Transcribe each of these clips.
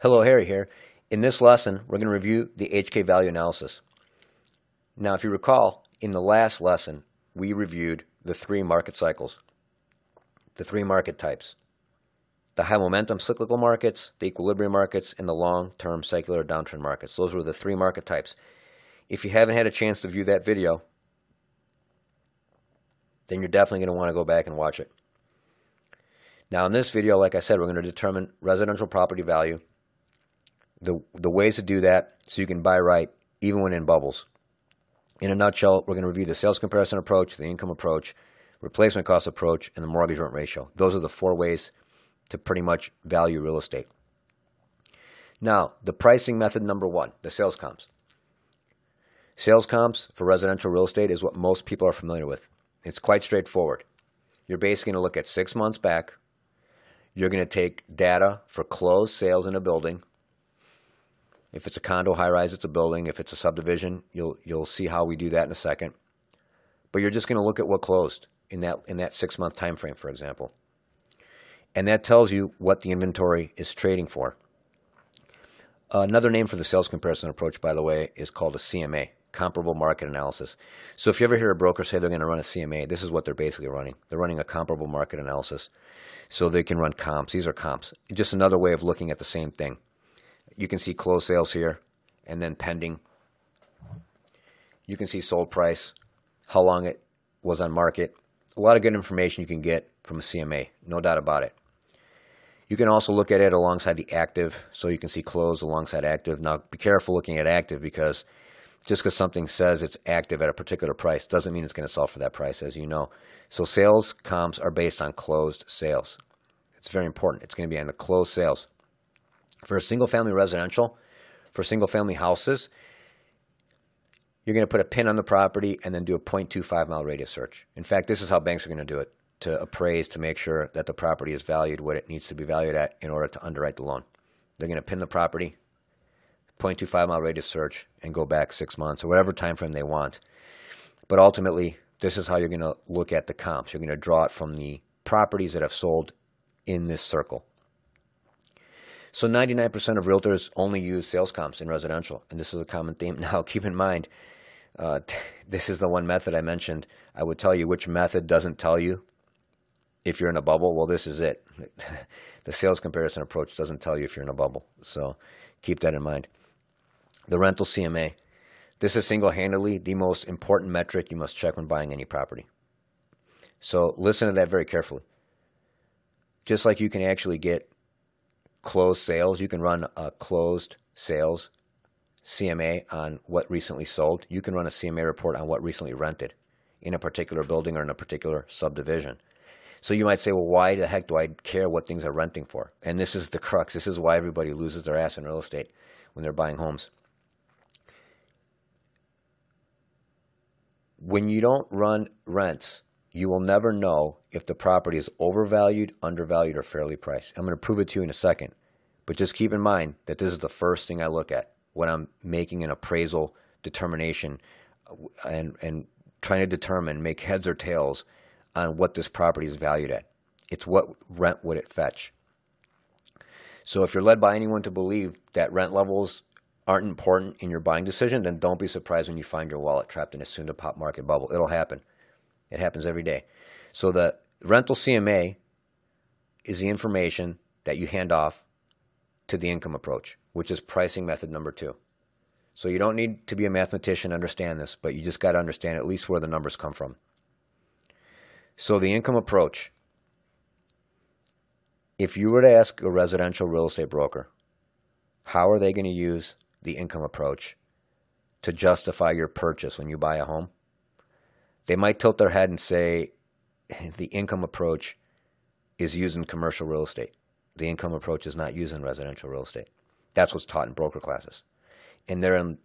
Hello, Harry here. In this lesson, we're going to review the HK value analysis. Now, if you recall, in the last lesson, we reviewed the three market cycles, the three market types, the high momentum cyclical markets, the equilibrium markets, and the long-term secular downtrend markets. Those were the three market types. If you haven't had a chance to view that video, then you're definitely going to want to go back and watch it. Now, in this video, like I said, we're going to determine residential property value, the ways to do that so you can buy right even when in bubbles. In a nutshell, we're going to review the sales comparison approach, the income approach, replacement cost approach, and the mortgage rent ratio. Those are the four ways to pretty much value real estate. Now, the pricing method number one, the sales comps. Sales comps for residential real estate is what most people are familiar with. It's quite straightforward. You're basically going to look at 6 months back. You're going to take data for closed sales in a building. If it's a condo high-rise, it's a building. If it's a subdivision, you'll see how we do that in a second. But you're just going to look at what closed in that 6 month time frame, for example. And that tells you what the inventory is trading for. Another name for the sales comparison approach, by the way, is called a CMA, comparable market analysis. So if you ever hear a broker say they're going to run a CMA, this is what they're basically running. They're running a comparable market analysis. So they can run comps. These are comps. Just another way of looking at the same thing. You can see closed sales here, and then pending. You can see sold price, how long it was on market. A lot of good information you can get from a CMA, no doubt about it. You can also look at it alongside the active, so you can see closed alongside active. Now, be careful looking at active, because just because something says it's active at a particular price doesn't mean it's going to sell for that price, as you know. So sales comps are based on closed sales. It's very important. It's going to be on the closed sales. For a single-family residential, for single-family houses, you're going to put a pin on the property and then do a 0.25 mile radius search. In fact, this is how banks are going to do it, to appraise, to make sure that the property is valued what it needs to be valued at in order to underwrite the loan. They're going to pin the property, 0.25 mile radius search, and go back 6 months or whatever time frame they want. But ultimately, this is how you're going to look at the comps. You're going to draw it from the properties that have sold in this circle. So 99% of realtors only use sales comps in residential, and this is a common theme. Now, keep in mind, this is the one method I mentioned. I would tell you which method doesn't tell you if you're in a bubble. Well, this is it. The sales comparison approach doesn't tell you if you're in a bubble, so keep that in mind. The rental CMA. This is single-handedly the most important metric you must check when buying any property. So listen to that very carefully. Just like you can actually get closed sales, you can run a closed sales CMA on what recently sold. You can run a CMA report on what recently rented in a particular building or in a particular subdivision. So you might say, well, why the heck do I care what things are renting for? And this is the crux. This is why everybody loses their ass in real estate when they're buying homes. When you don't run rents, you will never know if the property is overvalued, undervalued, or fairly priced. I'm going to prove it to you in a second. But just keep in mind that this is the first thing I look at when I'm making an appraisal determination and trying to determine, make heads or tails on what this property is valued at. It's what rent would it fetch. So if you're led by anyone to believe that rent levels aren't important in your buying decision, then don't be surprised when you find your wallet trapped in a soon-to-pop market bubble. It'll happen. It happens every day. So the rental CMA is the information that you hand off to the income approach, which is pricing method number 2. So you don't need to be a mathematician to understand this, but you just got to understand at least where the numbers come from. So the income approach, if you were to ask a residential real estate broker, how are they going to use the income approach to justify your purchase when you buy a home? They might tilt their head and say the income approach is used in commercial real estate. The income approach is not used in residential real estate. That's what's taught in broker classes. And therein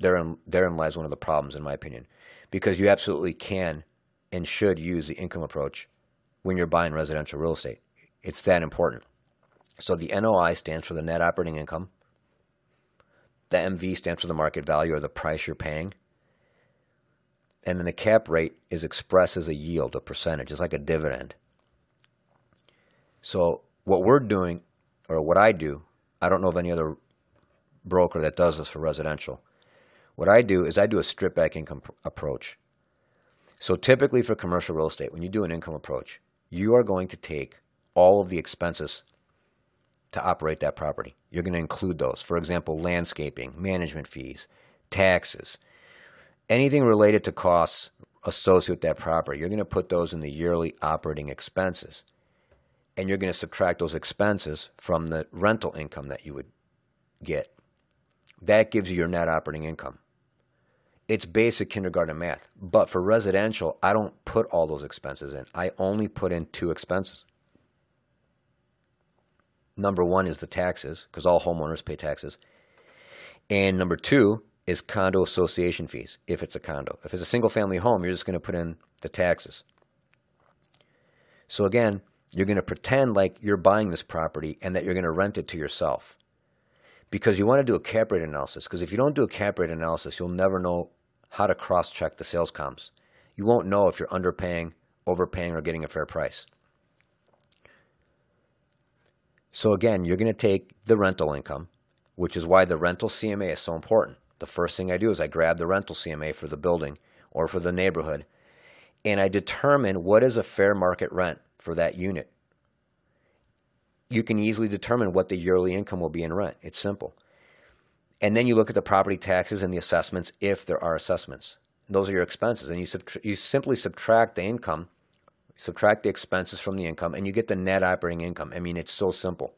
lies one of the problems, in my opinion, because you absolutely can and should use the income approach when you're buying residential real estate. It's that important. So the NOI stands for the net operating income. The MV stands for the market value, or the price you're paying. And then the cap rate is expressed as a yield, a percentage. It's like a dividend. So what we're doing, or what I do, I don't know of any other broker that does this for residential. What I do is I do a strip back income approach. So typically for commercial real estate, when you do an income approach, you are going to take all of the expenses to operate that property. You're going to include those. For example, landscaping, management fees, taxes, anything related to costs associated with that property. You're going to put those in the yearly operating expenses. And you're going to subtract those expenses from the rental income that you would get. That gives you your net operating income. It's basic kindergarten math. But for residential, I don't put all those expenses in. I only put in two expenses. Number one is the taxes, because all homeowners pay taxes. And number two is condo association fees, if it's a condo. If it's a single-family home, you're just going to put in the taxes. So again, you're going to pretend like you're buying this property and that you're going to rent it to yourself. Because you want to do a cap rate analysis. Because if you don't do a cap rate analysis, you'll never know how to cross-check the sales comps. You won't know if you're underpaying, overpaying, or getting a fair price. So again, you're going to take the rental income, which is why the rental CMA is so important. The first thing I do is I grab the rental CMA for the building or for the neighborhood, and I determine what is a fair market rent for that unit. You can easily determine what the yearly income will be in rent. It's simple. And then you look at the property taxes and the assessments, if there are assessments. Those are your expenses. And you simply subtract the income, subtract the expenses from the income, and you get the net operating income. I mean, it's so simple.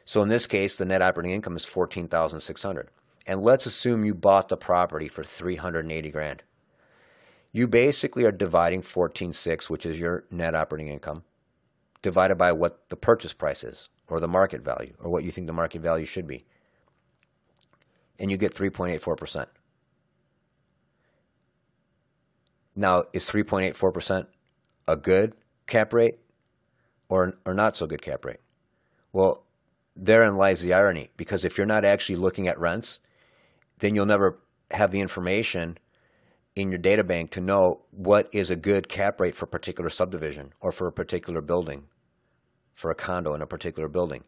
So in this case, the net operating income is $14,600. And let's assume you bought the property for $380,000. You basically are dividing 14.6, which is your net operating income, divided by what the purchase price is, or the market value, or what you think the market value should be. And you get 3.84%. Now, is 3.84% a good cap rate or not so good cap rate? Well, therein lies the irony, because if you're not actually looking at rents, then you'll never have the information in your data bank to know what is a good cap rate for a particular subdivision or for a particular building, for a condo in a particular building.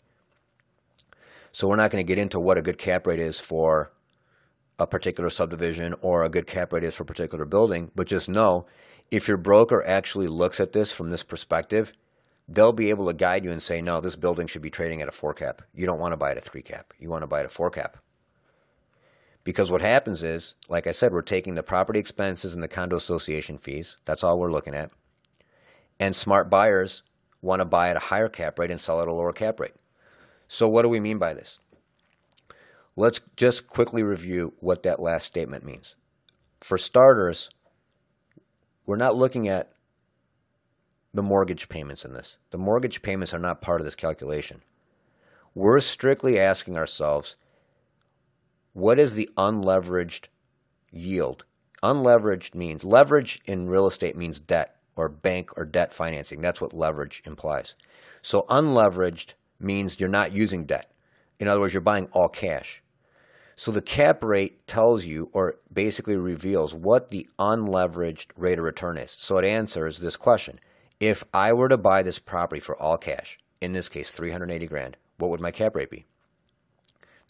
So we're not going to get into what a good cap rate is for a particular subdivision or a good cap rate is for a particular building, but just know if your broker actually looks at this from this perspective, they'll be able to guide you and say, no, this building should be trading at a 4 cap. You don't want to buy it at a 3 cap. You want to buy it at a 4 cap. Because what happens is, like I said, we're taking the property expenses and the condo association fees. That's all we're looking at. And smart buyers want to buy at a higher cap rate and sell at a lower cap rate. So what do we mean by this? Let's just quickly review what that last statement means. For starters, we're not looking at the mortgage payments in this. The mortgage payments are not part of this calculation. We're strictly asking ourselves, what is the unleveraged yield? Unleveraged means, leverage in real estate means debt or bank or debt financing. That's what leverage implies. So unleveraged means you're not using debt. In other words, you're buying all cash. So the cap rate tells you, or basically reveals, what the unleveraged rate of return is. So it answers this question. If I were to buy this property for all cash, in this case $380,000, what would my cap rate be?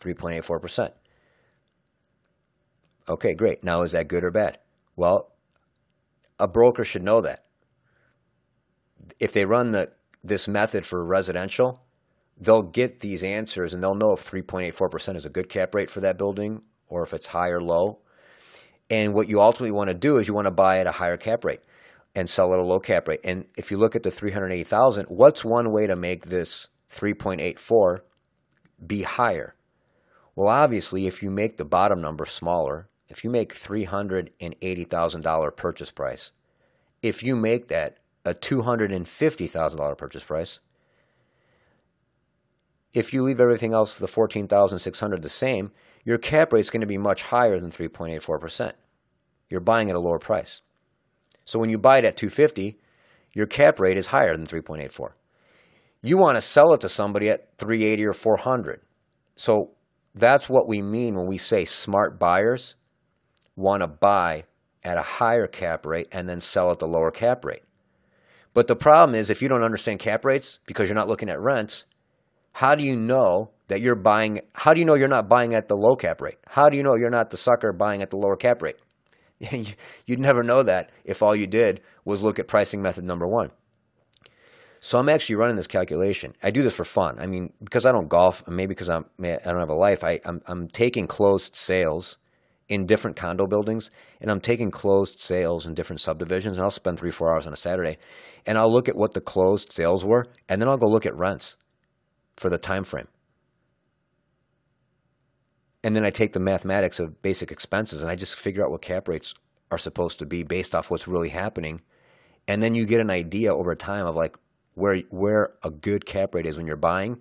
3.84%. Okay, great. Now is that good or bad? Well, a broker should know that. If they run this method for residential, they'll get these answers and they'll know if 3.84% is a good cap rate for that building or if it's high or low. And what you ultimately want to do is you want to buy at a higher cap rate and sell at a low cap rate. And if you look at the $380,000, what's one way to make this 3.84 be higher? Well, obviously, if you make the bottom number smaller, if you make $380,000 purchase price, if you make that a $250,000 purchase price, if you leave everything else, the $14,600 the same, your cap rate is going to be much higher than 3.84%. You're buying at a lower price. So when you buy it at $250,000, your cap rate is higher than 3.84. You want to sell it to somebody at $380,000 or $400,000. So that's what we mean when we say smart buyers want to buy at a higher cap rate and then sell at the lower cap rate. But the problem is, if you don't understand cap rates because you're not looking at rents, How do you know that you're buying? How do you know you're not buying at the low cap rate? How do you know you're not the sucker buying at the lower cap rate? You'd never know that if all you did was look at pricing method number one. So I'm actually running this calculation. I do this for fun. I mean, because I don't golf, and maybe because I don't have a life, I'm taking closed sales in different condo buildings, and I'm taking closed sales in different subdivisions, and I'll spend 3-4 hours on a Saturday, and I'll look at what the closed sales were, and then I'll go look at rents for the time frame. And then I take the mathematics of basic expenses, and I just figure out what cap rates are supposed to be based off what's really happening. And then you get an idea over time of like where a good cap rate is when you're buying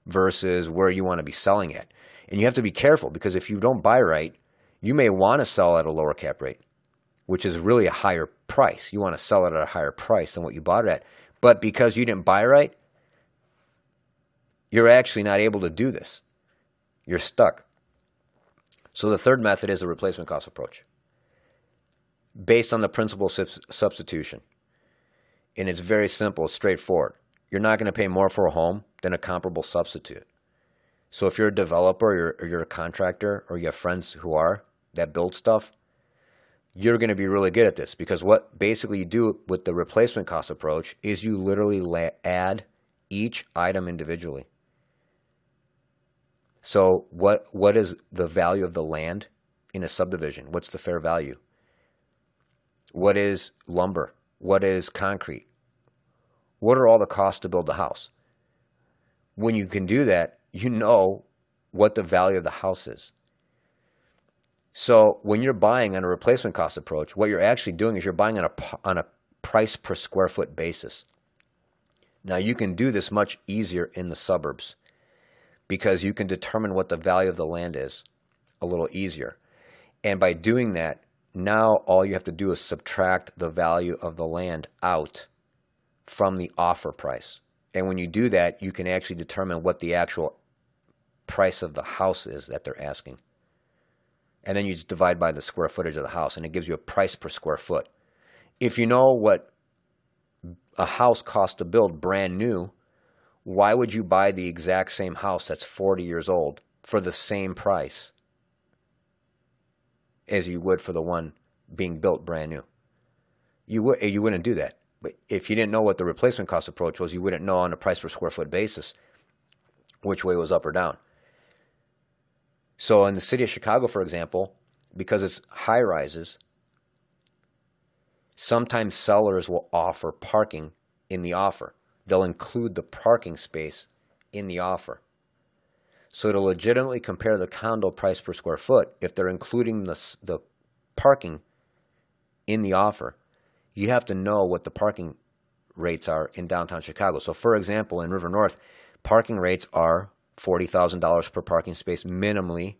versus where you want to be selling at. And you have to be careful, because if you don't buy right, you may want to sell at a lower cap rate, which is really a higher price. You want to sell it at a higher price than what you bought it at. But because you didn't buy right, you're actually not able to do this. You're stuck. So the third method is the replacement cost approach, based on the principle of substitution. And it's very simple, straightforward. You're not going to pay more for a home than a comparable substitute. So if you're a developer, or you're a contractor, or you have friends who are, that build stuff, you're going to be really good at this, because what basically you do with the replacement cost approach is you literally add each item individually. So what is the value of the land in a subdivision? What's the fair value? What is lumber? What is concrete? What are all the costs to build the house? When you can do that, you know what the value of the house is. So when you're buying on a replacement cost approach, what you're actually doing is you're buying on a price per square foot basis. Now you can do this much easier in the suburbs, because you can determine what the value of the land is a little easier. And by doing that, now all you have to do is subtract the value of the land out from the offer price. And when you do that, you can actually determine what the actual price of the house is that they're asking. And then you just divide by the square footage of the house, and it gives you a price per square foot. If you know what a house costs to build brand new, why would you buy the exact same house that's 40 years old for the same price as you would for the one being built brand new? You wouldn't do that. But if you didn't know what the replacement cost approach was, you wouldn't know on a price per square foot basis which way was up or down. So in the city of Chicago, for example, because it's high rises, sometimes sellers will offer parking in the offer. They'll include the parking space in the offer. So to legitimately compare the condo price per square foot, if they're including the parking in the offer, you have to know what the parking rates are in downtown Chicago. So for example, in River North, parking rates are $40,000 per parking space minimally,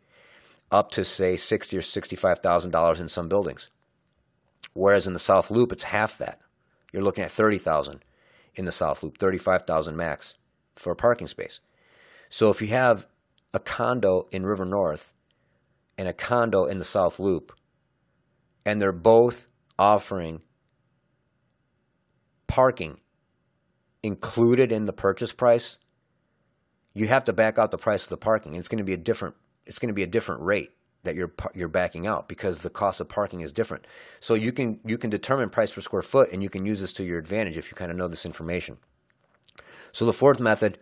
up to say $60,000 or $65,000 in some buildings. Whereas in the South Loop, it's half that. You're looking at $30,000 in the South Loop, $35,000 max for a parking space. So if you have a condo in River North and a condo in the South Loop, and they're both offering parking included in the purchase price, you have to back out the price of the parking. It's going to be a different rate that you're backing out, because the cost of parking is different. So you can determine price per square foot, and you can use this to your advantage if you kind of know this information. So the fourth method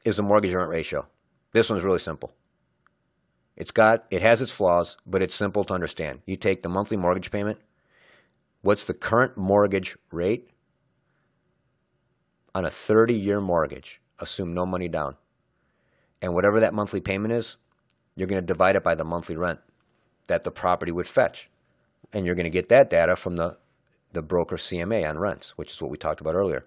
is the mortgage rent ratio. This one's really simple. It has its flaws, but it's simple to understand. You take the monthly mortgage payment. What's the current mortgage rate on a 30-year mortgage? Assume no money down. And whatever that monthly payment is, you're going to divide it by the monthly rent that the property would fetch. And you're going to get that data from the broker CMA on rents, which is what we talked about earlier.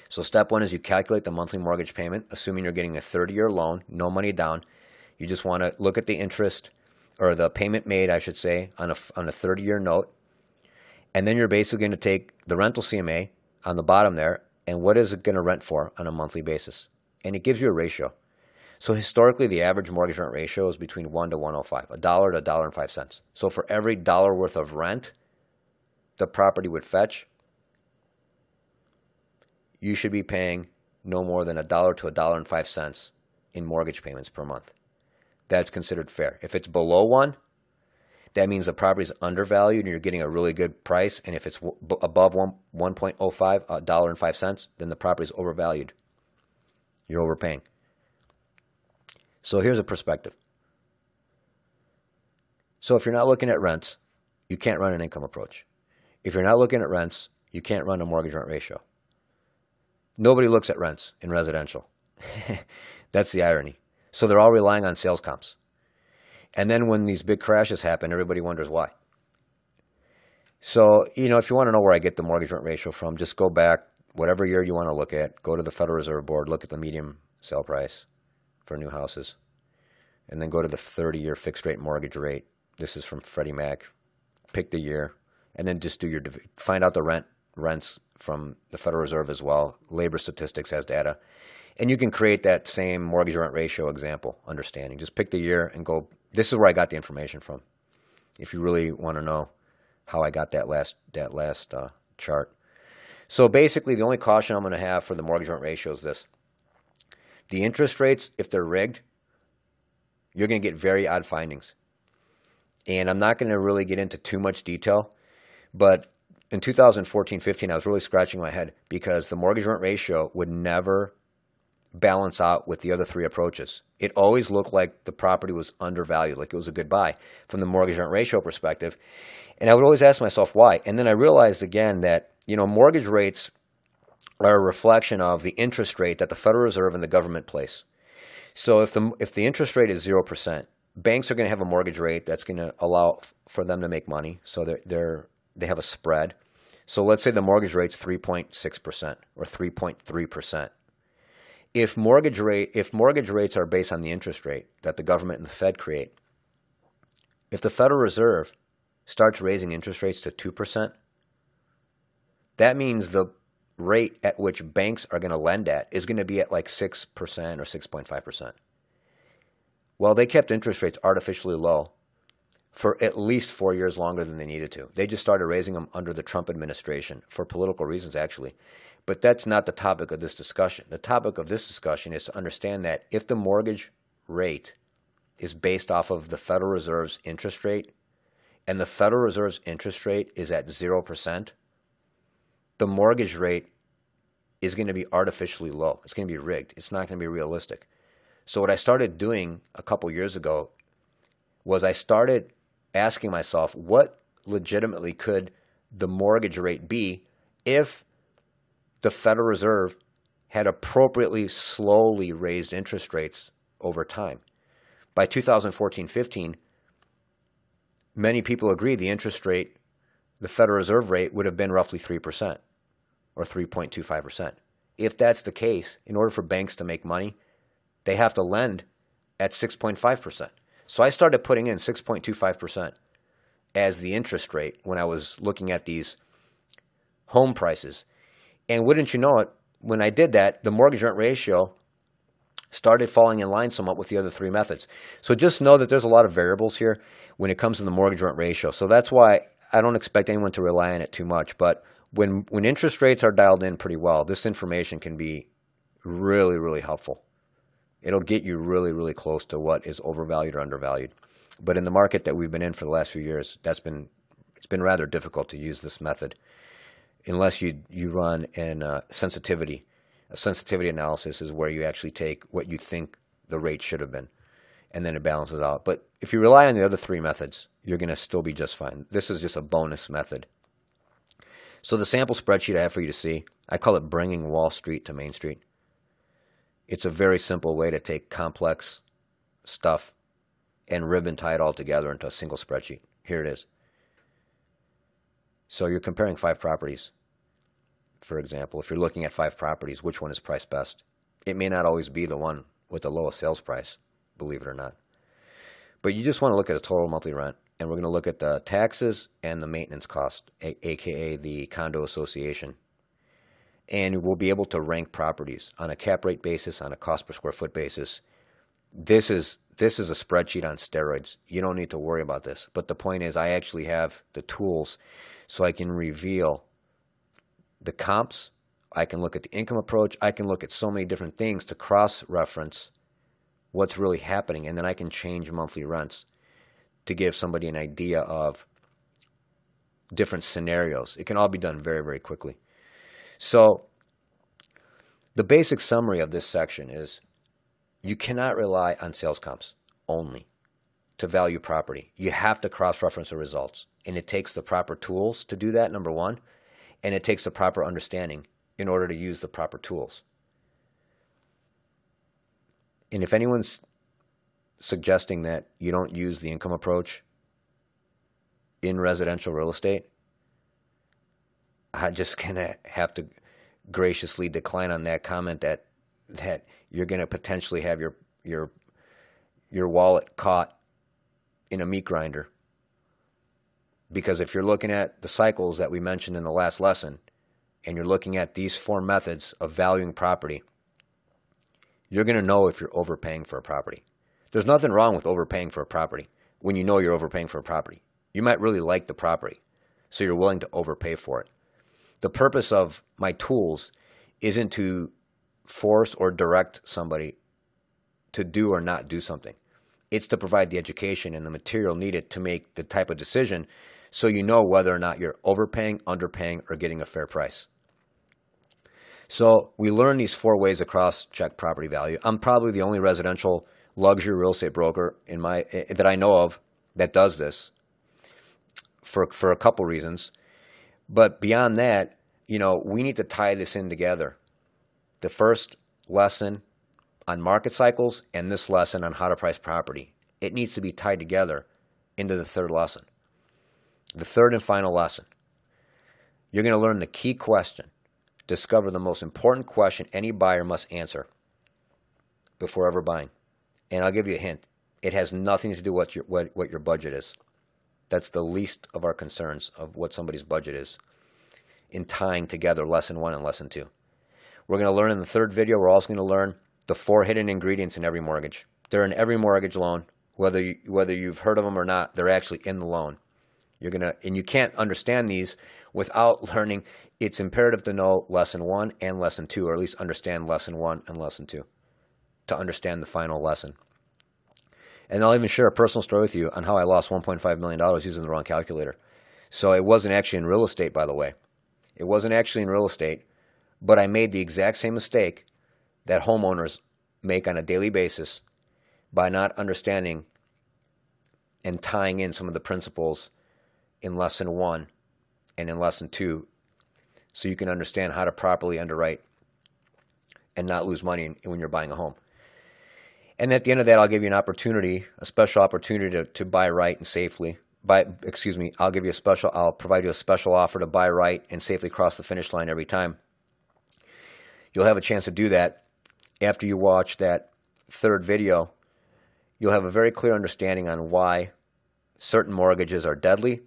So step one is you calculate the monthly mortgage payment, assuming you're getting a 30-year loan, no money down. You just want to look at the interest, or the payment made, I should say, on a 30-year note. And then you're basically going to take the rental CMA on the bottom there, and what is it going to rent for on a monthly basis? And it gives you a ratio. So historically, the average mortgage rent ratio is between 1 to 1.05, $1 to $1.05. So for every dollar worth of rent the property would fetch, you should be paying no more than $1 to $1.05 in mortgage payments per month. That's considered fair. If it's below 1, that means the property is undervalued and you're getting a really good price. And if it's above 1.05, $1.05, then the property is overvalued. You're overpaying. So here's a perspective. So if you're not looking at rents, you can't run an income approach. If you're not looking at rents, you can't run a mortgage rent ratio. Nobody looks at rents in residential. That's the irony. So they're all relying on sales comps. And then when these big crashes happen, everybody wonders why. So, if you want to know where I get the mortgage rent ratio from, just go back, whatever year you want to look at, go to the Federal Reserve Board, look at the median sale price for new houses, and then go to the 30-year fixed rate mortgage rate. This is from Freddie Mac. Pick the year, and then just do find out the rents from the Federal Reserve as well. Labor Statistics has data. And you can create that same mortgage rent ratio example understanding. Just pick the year and go, this is where I got the information from. If you really want to know how I got that last chart. So basically, the only caution I'm going to have for the mortgage rent ratio is this. The interest rates, if they're rigged, you're going to get very odd findings. And I'm not going to really get into too much detail, but in 2014-15, I was really scratching my head because the mortgage rent ratio would never balance out with the other three approaches. It always looked like the property was undervalued, like it was a good buy from the mortgage rent ratio perspective. And I would always ask myself why. And then I realized again that, mortgage rates are a reflection of the interest rate that the Federal Reserve and the government place. So if the interest rate is 0%, banks are going to have a mortgage rate that's going to allow for them to make money. So they have a spread. So let's say the mortgage rate's 3.6% or 3.3%. If mortgage rates are based on the interest rate that the government and the Fed create, if the Federal Reserve starts raising interest rates to 2%, that means the rate at which banks are going to lend at is going to be at like 6% or 6.5%. Well, they kept interest rates artificially low for at least 4 years longer than they needed to. They just started raising them under the Trump administration for political reasons, actually. But that's not the topic of this discussion. The topic of this discussion is to understand that if the mortgage rate is based off of the Federal Reserve's interest rate, and the Federal Reserve's interest rate is at 0%, the mortgage rate is going to be artificially low. It's going to be rigged. It's not going to be realistic. So what I started doing a couple years ago was I started asking myself, what legitimately could the mortgage rate be if the Federal Reserve had appropriately slowly raised interest rates over time? By 2014-15, many people agree the interest rate, the Federal Reserve rate, would have been roughly 3% or 3.25%. If that's the case, in order for banks to make money, they have to lend at 6.5%. So I started putting in 6.25% as the interest rate when I was looking at these home prices. And wouldn't you know it, when I did that, the mortgage rent ratio started falling in line somewhat with the other three methods. So just know that there's a lot of variables here when it comes to the mortgage rent ratio. So that's why I don't expect anyone to rely on it too much. But when interest rates are dialed in pretty well, this information can be really, really helpful. It'll get you really, really close to what is overvalued or undervalued. But in the market that we've been in for the last few years, it's been rather difficult to use this method unless you run a sensitivity. A sensitivity analysis is where you actually take what you think the rate should have been, and then it balances out. But if you rely on the other three methods, you're going to still be just fine. This is just a bonus method. So the sample spreadsheet I have for you to see, I call it Bringing Wall Street to Main Street. It's a very simple way to take complex stuff and ribbon tie it all together into a single spreadsheet. Here it is. So you're comparing 5 properties. For example, if you're looking at 5 properties, which one is priced best? It may not always be the one with the lowest sales price, believe it or not. But you just want to look at the total monthly rent, and we're going to look at the taxes and the maintenance cost, aka the condo association. And we'll be able to rank properties on a cap rate basis, on a cost per square foot basis. This is a spreadsheet on steroids. You don't need to worry about this. But the point is, I actually have the tools so I can reveal the comps. I can look at the income approach. I can look at so many different things to cross-reference what's really happening, and then I can change monthly rents to give somebody an idea of different scenarios. It can all be done very, very quickly. So the basic summary of this section is you cannot rely on sales comps only to value property. You have to cross-reference the results, and it takes the proper tools to do that, number one, and it takes the proper understanding in order to use the proper tools. And if anyone's suggesting that you don't use the income approach in residential real estate, I'm just going to have to graciously decline on that comment that you're going to potentially have your wallet caught in a meat grinder. Because if you're looking at the cycles that we mentioned in the last lesson, and you're looking at these 4 methods of valuing property, you're going to know if you're overpaying for a property. There's nothing wrong with overpaying for a property when you know you're overpaying for a property. You might really like the property, so you're willing to overpay for it. The purpose of my tools isn't to force or direct somebody to do or not do something. It's to provide the education and the material needed to make the type of decision so you know whether or not you're overpaying, underpaying, or getting a fair price. So we learn these 4 ways to cross-check property value. I'm probably the only residential luxury real estate broker that I know of that does this for a couple reasons. But beyond that, we need to tie this in together. The first lesson on market cycles and this lesson on how to price property. It needs to be tied together into the third lesson. The third and final lesson. You're going to learn the key question. Discover the most important question any buyer must answer before ever buying. And I'll give you a hint. It has nothing to do with what your budget is. That's the least of our concerns of what somebody's budget is in tying together lesson 1 and lesson 2. We're going to learn in the third video, we're also going to learn the 4 hidden ingredients in every mortgage. They're in every mortgage loan. Whether you've heard of them or not, they're actually in the loan. And you can't understand these without learning. It's imperative to know lesson 1 and lesson 2, or at least understand lesson 1 and lesson 2 to understand the final lesson. And I'll even share a personal story with you on how I lost $1.5 million using the wrong calculator. So it wasn't actually in real estate, by the way. It wasn't actually in real estate, but I made the exact same mistake that homeowners make on a daily basis by not understanding and tying in some of the principles in lesson 1 and in lesson 2 so you can understand how to properly underwrite and not lose money when you're buying a home. And at the end of that, I'll give you an opportunity, a special opportunity to buy right and safely. I'll provide you a special offer to buy right and safely cross the finish line every time. You'll have a chance to do that after you watch that third video. You'll have a very clear understanding on why certain mortgages are deadly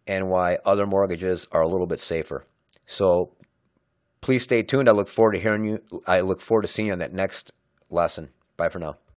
and why other mortgages are a little bit safer. So please stay tuned. I look forward to seeing you on that next lesson. Bye for now.